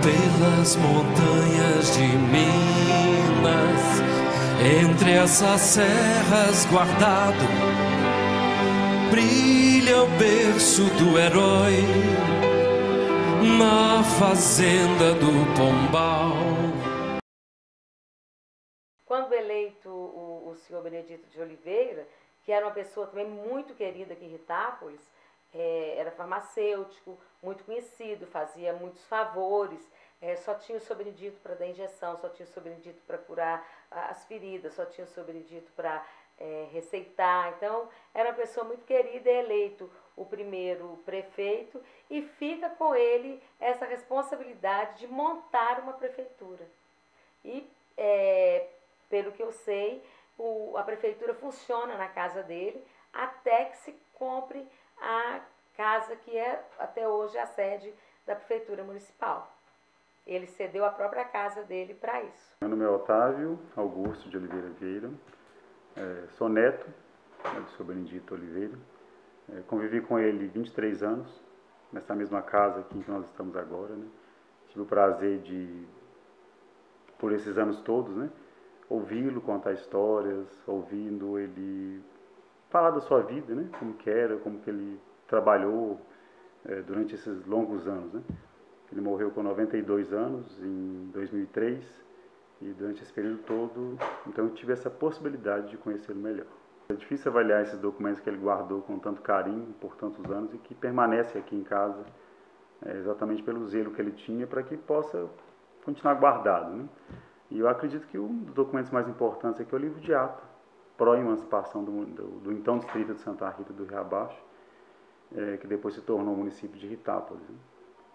pelas montanhas de Minas, entre essas serras guardado, brilha o berço do herói na fazenda do Pombal. Quando eleito o senhor Benedito de Oliveira, que era uma pessoa também muito querida aqui em Ritápolis, era farmacêutico, muito conhecido, fazia muitos favores, só tinha o senhor Benedito para dar injeção, só tinha o senhor Benedito para curar as feridas, só tinha o senhor Benedito para receitar. Então, era uma pessoa muito querida, é eleito o primeiro prefeito e fica com ele essa responsabilidade de montar uma prefeitura. E, pelo que eu sei, a prefeitura funciona na casa dele até que se compre a casa que é até hoje a sede da prefeitura municipal. Ele cedeu a própria casa dele para isso. Meu nome é Otávio Augusto de Oliveira Vieira, sou neto do senhor Benedito Oliveira, convivi com ele 23 anos, nessa mesma casa aqui em que nós estamos agora, né? Tive o prazer de, por esses anos todos, né, ouvi-lo contar histórias, ouvindo ele falar da sua vida, né, como que era, como que ele trabalhou durante esses longos anos, né. Ele morreu com 92 anos em 2003 e durante esse período todo, então eu tive essa possibilidade de conhecê-lo melhor. É difícil avaliar esses documentos que ele guardou com tanto carinho por tantos anos e que permanece aqui em casa exatamente pelo zelo que ele tinha para que possa continuar guardado, né? E eu acredito que um dos documentos mais importantes aqui é o livro de ato, pró-emancipação do então distrito de Santa Rita do Rio Abaixo, que depois se tornou o município de Ritápolis, né?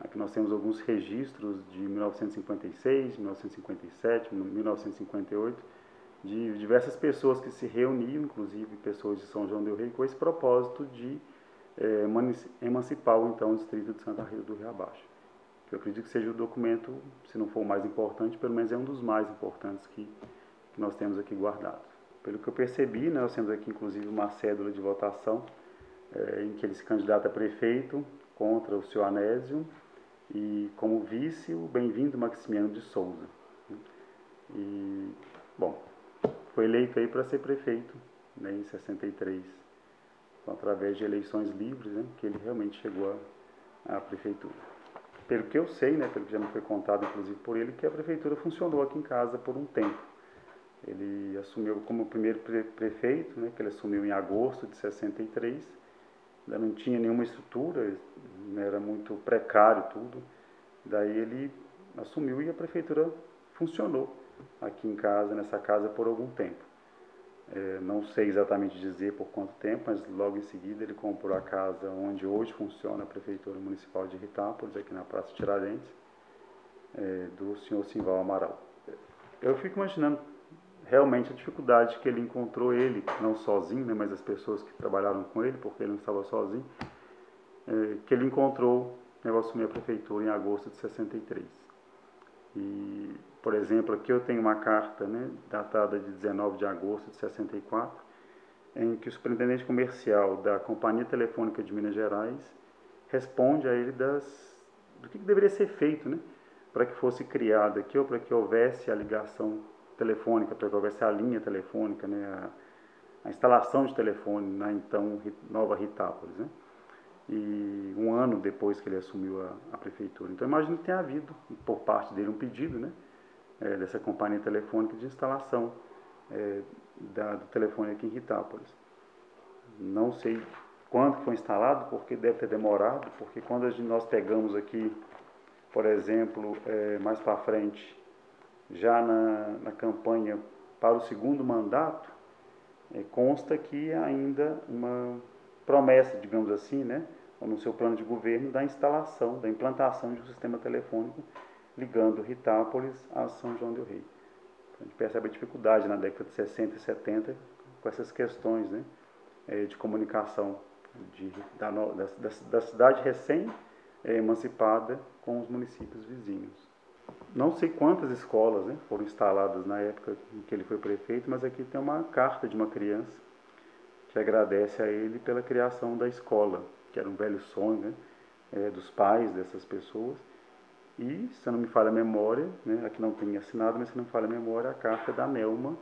Aqui nós temos alguns registros de 1956, 1957, 1958, de diversas pessoas que se reuniam, inclusive pessoas de São João del Rei, com esse propósito de emancipar o então distrito de Santa Rita do Rio Abaixo. Eu acredito que seja o documento, se não for o mais importante, pelo menos é um dos mais importantes que nós temos aqui guardado. Pelo que eu percebi, nós temos aqui inclusive uma cédula de votação em que ele se candidata a prefeito contra o senhor Anésio e como vice o Bem-vindo Maximiano de Souza. E, bom, foi eleito aí para ser prefeito, né, em 63, através de eleições livres, né, que ele realmente chegou à prefeitura. Pelo que eu sei, né, pelo que já me foi contado, inclusive por ele, que a prefeitura funcionou aqui em casa por um tempo. Ele assumiu como primeiro prefeito, né, que ele assumiu em agosto de 63, ainda não tinha nenhuma estrutura, né, era muito precário tudo. Daí ele assumiu e a prefeitura funcionou aqui em casa, nessa casa, por algum tempo. Não sei exatamente dizer por quanto tempo, mas logo em seguida ele comprou a casa onde hoje funciona a Prefeitura Municipal de Ritápolis, aqui na Praça Tiradentes, do senhor Simval Amaral. Eu fico imaginando realmente a dificuldade que ele encontrou, ele, não sozinho, né, mas as pessoas que trabalharam com ele, porque ele não estava sozinho, que ele encontrou, eu assumi a Prefeitura em agosto de 63. E, por exemplo, aqui eu tenho uma carta, né, datada de 19 de agosto de 64, em que o superintendente comercial da Companhia Telefônica de Minas Gerais responde a ele do que deveria ser feito, né, para que fosse criada aqui, ou para que houvesse a ligação telefônica, para que houvesse a linha telefônica, né, a instalação de telefone na então Nova Ritápolis, né? E um ano depois que ele assumiu a prefeitura. Então, imagino que tenha havido, por parte dele, um pedido, né, dessa companhia telefônica de instalação do telefone aqui em Ritápolis. Não sei quando foi instalado, porque deve ter demorado, porque quando nós pegamos aqui, por exemplo, mais para frente, já na campanha para o segundo mandato, consta que ainda uma promessa, digamos assim, né, no seu plano de governo, da instalação, da implantação de um sistema telefônico ligando Ritápolis a São João del Rei. A gente percebe a dificuldade na década de 60 e 70 com essas questões, né, de comunicação da cidade recém-emancipada com os municípios vizinhos. Não sei quantas escolas, né, foram instaladas na época em que ele foi prefeito, mas aqui tem uma carta de uma criança que agradece a ele pela criação da escola, que era um velho sonho, né, dos pais dessas pessoas, E, se não me falha a memória, né, aqui não tem assinado, mas se não me falha a memória, a carta da Nelma,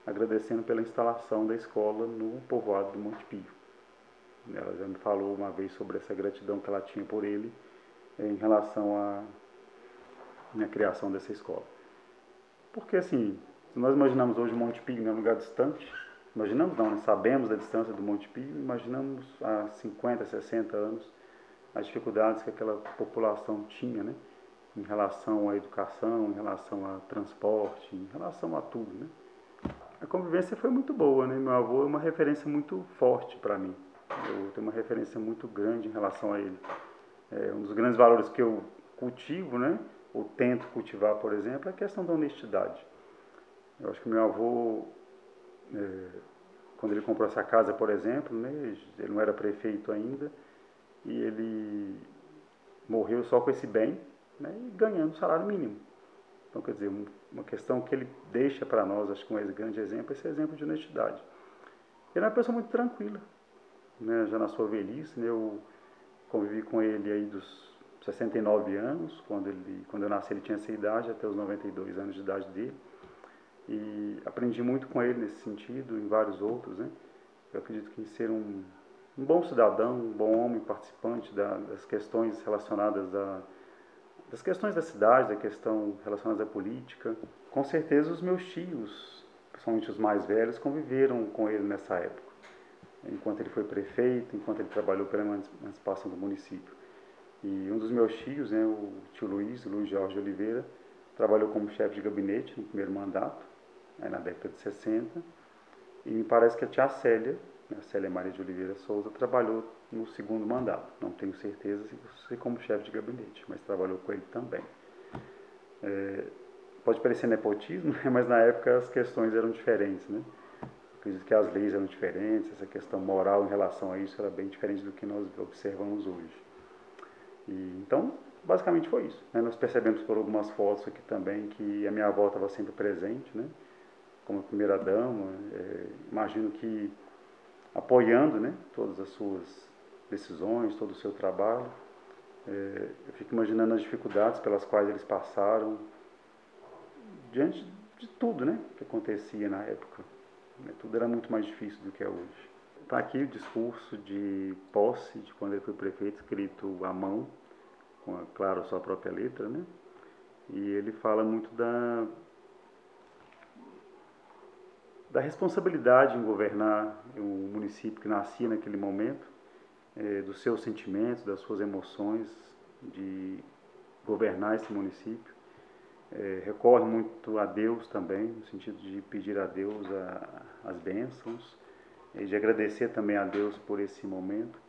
agradecendo pela instalação da escola no povoado do Monte Pio. Ela já me falou uma vez sobre essa gratidão que ela tinha por ele em relação à criação dessa escola. Porque, assim, se nós imaginamos hoje o Monte Pio em um lugar distante, imaginamos não, né? Sabemos da distância do Monte Pio, imaginamos há 50, 60 anos as dificuldades que aquela população tinha, né? Em relação à educação, em relação a transporte, em relação a tudo, né? A convivência foi muito boa, né? Meu avô é uma referência muito forte para mim. Eu tenho uma referência muito grande em relação a ele. Um dos grandes valores que eu cultivo, né? Ou tento cultivar, por exemplo, é a questão da honestidade. Eu acho que meu avô, quando ele comprou essa casa, por exemplo, né? Ele não era prefeito ainda, e ele morreu só com esse bem, né, e ganhando o salário mínimo. Então, quer dizer, uma questão que ele deixa para nós, acho que um grande exemplo, é esse exemplo de honestidade. Ele é uma pessoa muito tranquila, né, já na sua velhice, né, eu convivi com ele aí dos 69 anos, quando eu nasci ele tinha essa idade, até os 92 anos de idade dele, e aprendi muito com ele nesse sentido, em vários outros, né. Eu acredito que ser um bom cidadão, um bom homem participante das questões relacionadas das questões da cidade, da questão relacionada à política. Com certeza os meus tios, principalmente os mais velhos, conviveram com ele nessa época, enquanto ele foi prefeito, enquanto ele trabalhou pela emancipação do município. E um dos meus tios, né, o tio Luiz Jorge Oliveira, trabalhou como chefe de gabinete no primeiro mandato, aí na década de 60, e me parece que a tia Célia, a Célia Maria de Oliveira Souza, trabalhou no segundo mandato. Não tenho certeza se como chefe de gabinete, mas trabalhou com ele também. Pode parecer nepotismo, mas na época as questões eram diferentes, né? Acredito que as leis eram diferentes, essa questão moral em relação a isso era bem diferente do que nós observamos hoje. Então, basicamente foi isso, né? Nós percebemos por algumas fotos aqui também que a minha avó estava sempre presente, né? Como primeira dama, imagino que apoiando, né, todas as suas decisões, todo o seu trabalho. Eu fico imaginando as dificuldades pelas quais eles passaram, diante de tudo, né, que acontecia na época. Tudo era muito mais difícil do que é hoje. Está aqui o discurso de posse, de quando ele foi prefeito, escrito à mão, com, claro, a sua própria letra, né, e ele fala muito da responsabilidade em governar um município que nascia naquele momento, dos seus sentimentos, das suas emoções, de governar esse município. Recorre muito a Deus também, no sentido de pedir a Deus as bênçãos, e de agradecer também a Deus por esse momento.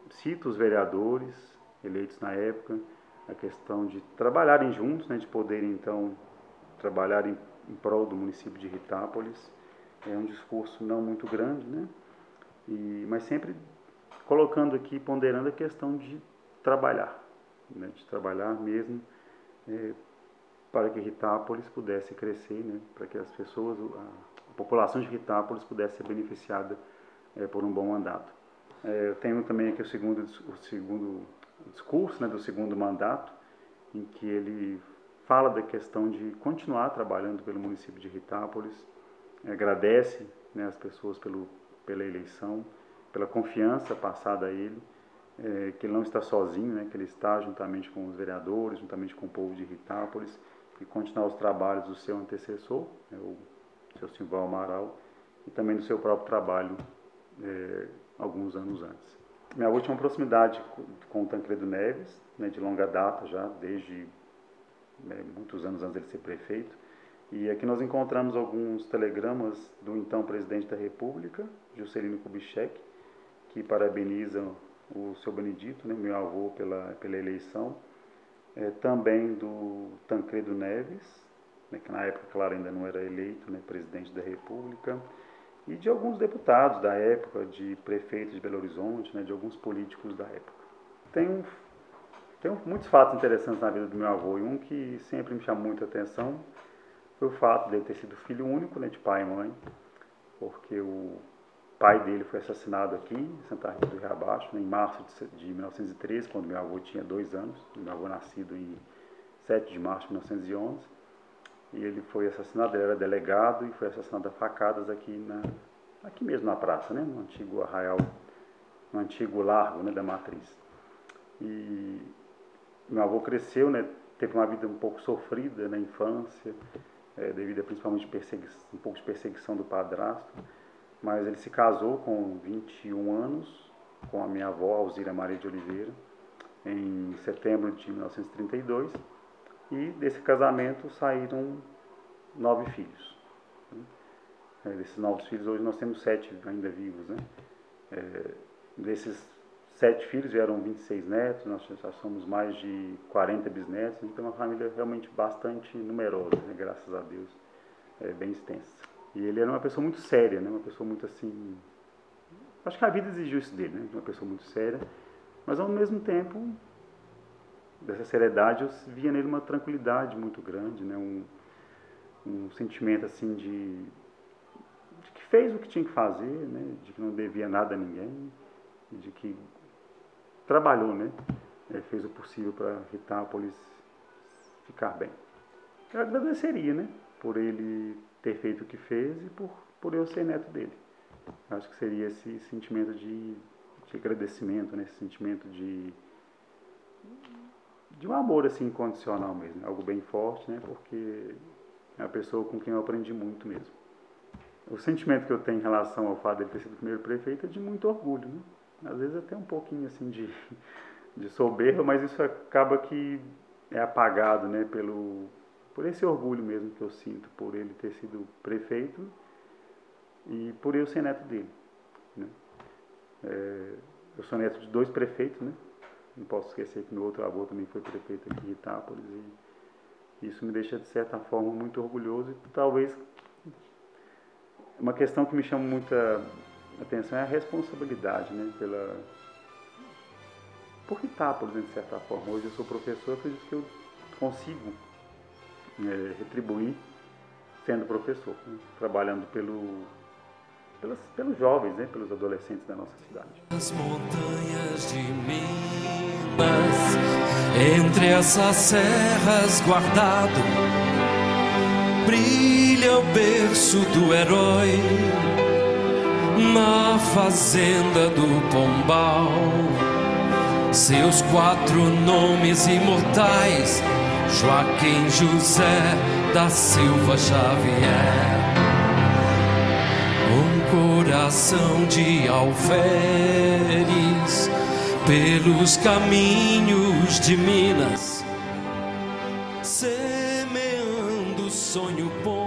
Cita os vereadores eleitos na época, a questão de trabalharem juntos, né, de poderem então trabalhar em prol do município de Ritápolis. É um discurso não muito grande, né? Mas sempre colocando aqui, ponderando a questão de trabalhar, né? De trabalhar mesmo para que Ritápolis pudesse crescer, né? Para que as pessoas, a população de Ritápolis pudesse ser beneficiada por um bom mandato. Eu tenho também aqui o segundo discurso, né, do segundo mandato, em que ele fala da questão de continuar trabalhando pelo município de Ritápolis, agradece, né, as pessoas pela eleição, pela confiança passada a ele, que ele não está sozinho, né, que ele está juntamente com os vereadores, juntamente com o povo de Ritápolis, e continuar os trabalhos do seu antecessor, né, o seu Simval Amaral, e também do seu próprio trabalho alguns anos antes. Minha última proximidade com o Tancredo Neves, né, de longa data já, desde muitos anos antes dele ser prefeito, e aqui nós encontramos alguns telegramas do então presidente da República, Juscelino Kubitschek, que parabeniza o seu Benedito, né, meu avô, pela eleição, também do Tancredo Neves, né, que na época, claro, ainda não era eleito, né, presidente da República, e de alguns deputados da época, de prefeitos de Belo Horizonte, né, de alguns políticos da época. Tem muitos fatos interessantes na vida do meu avô, e um que sempre me chamou muita atenção foi o fato dele ter sido filho único, né, de pai e mãe, porque pai dele foi assassinado aqui, em Santa Rita do Rio Abaixo, em março de 1913, quando meu avô tinha 2 anos. Meu avô nascido em 7 de março de 1911. E ele foi assassinado, ele era delegado e foi assassinado a facadas aqui mesmo na praça, né, no antigo arraial, no antigo largo, né, da Matriz. E meu avô cresceu, né, teve uma vida um pouco sofrida na infância, devido a principalmente um pouco de perseguição do padrasto, mas ele se casou com 21 anos com a minha avó, Alzira Maria de Oliveira, em setembro de 1932, e desse casamento saíram 9 filhos. Desses 9 filhos, hoje nós temos 7 ainda vivos, né? Desses 7 filhos vieram 26 netos, nós já somos mais de 40 bisnetos, então é uma família realmente bastante numerosa, né? Graças a Deus, bem extensa. E ele era uma pessoa muito séria, né? Uma pessoa muito assim... Acho que a vida exigiu isso dele, né? Uma pessoa muito séria, mas ao mesmo tempo, dessa seriedade, eu via nele uma tranquilidade muito grande, né? Um sentimento assim de que fez o que tinha que fazer, né? De que não devia nada a ninguém, de que trabalhou, né? Fez o possível para Ritápolis ficar bem. Eu agradeceria, né? Por ele ter feito o que fez e por eu ser neto dele. Acho que seria esse sentimento de agradecimento, né? Esse sentimento de um amor assim incondicional mesmo, algo bem forte, né? Porque é uma pessoa com quem eu aprendi muito mesmo. O sentimento que eu tenho em relação ao fato de ele ter sido o primeiro prefeito é de muito orgulho, né? Às vezes até um pouquinho assim de soberba, mas isso acaba que é apagado, né? Por esse orgulho mesmo que eu sinto por ele ter sido prefeito e por eu ser neto dele, né? Eu sou neto de 2 prefeitos, né? Não posso esquecer que meu outro avô também foi prefeito aqui em Ritápolis, e isso me deixa de certa forma muito orgulhoso. E talvez uma questão que me chama muita atenção é a responsabilidade, né? Por Ritápolis, de certa forma. Hoje eu sou professor, eu acredito que eu consigo retribuir sendo professor, né? Trabalhando pelos jovens, né? Pelos adolescentes da nossa cidade. As montanhas de Minas, entre essas serras guardado, brilha o berço do herói, na fazenda do Pombal. Seus 4 nomes imortais: Joaquim José da Silva Xavier. Coração de alferes pelos caminhos de Minas, semeando sonho bom.